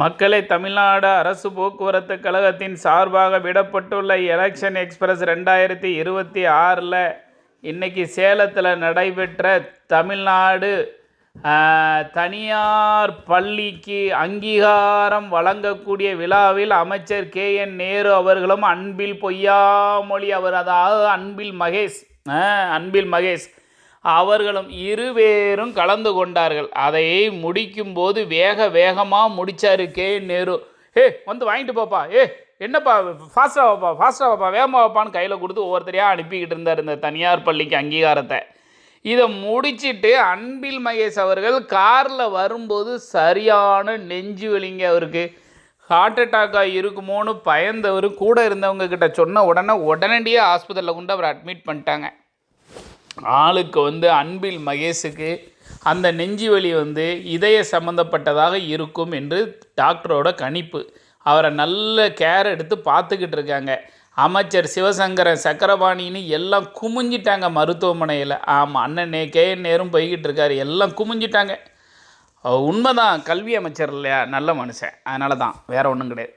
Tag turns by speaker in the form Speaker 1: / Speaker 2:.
Speaker 1: மக்களை தமிழ்நாடு அரசு போக்குவரத்து கழகத்தின் சார்பாக விடப்பட்டுள்ள எலெக்ஷன் எக்ஸ்பிரஸ் 2026 இன்னைக்கு சேலத்தில் நடைபெற்ற தமிழ்நாடு தனியார் பள்ளிக்கு அங்கீகாரம் வழங்கக்கூடிய விழாவில் அமைச்சர் KN நேரு அவர்களும் அன்பில் பொய்யாமொழி அதாவது அன்பில் மகேஷ் அவர்களும் இருவேரும் கலந்து கொண்டார்கள். அதை முடிக்கும்போது வேகமாக முடித்தார் KN நேரு. வந்து வாங்கிட்டு போப்பா, என்னப்பா ஃபாஸ்ட்டாக வாப்பா வேகமாக வாப்பான்னு கையில் கொடுத்து ஒவ்வொருத்தரையாக அனுப்பிக்கிட்டு இருந்தார் இந்த தனியார் பள்ளிக்கு அங்கீகாரத்தை. இதை முடிச்சுட்டு அன்பில் மகேஷ் அவர்கள் காரில் வரும்போது சரியான நெஞ்சு வலிங்க. அவருக்கு ஹார்ட் அட்டாக்காக இருக்குமோன்னு பயந்தவர் கூட இருந்தவங்க கிட்ட சொன்ன உடனடியாக ஆஸ்பத்திரியில் கொண்டு அவர் அட்மிட் பண்ணிட்டாங்க. ஆளுக்கு அன்பில் மகேஷுக்கு அந்த நெஞ்சு வலி இதய சம்மந்தப்பட்டதாக இருக்கும் என்று டாக்டரோட கணிப்பு. அவரை நல்ல கேர் எடுத்து பார்த்துக்கிட்டு இருக்காங்க. அமைச்சர் சிவசங்கரன் சக்கரபாணின்னு எல்லாம் குமிஞ்சிட்டாங்க மருத்துவமனையில். ஆமாம், அண்ணனே KN நேரும் போய்கிட்டு இருக்காரு, எல்லாம் குமிஞ்சிட்டாங்க. உண்மைதான், கல்வி அமைச்சர் இல்லையா, நல்ல மனுஷன், அதனால தான், வேறு ஒன்றும் கிடையாது.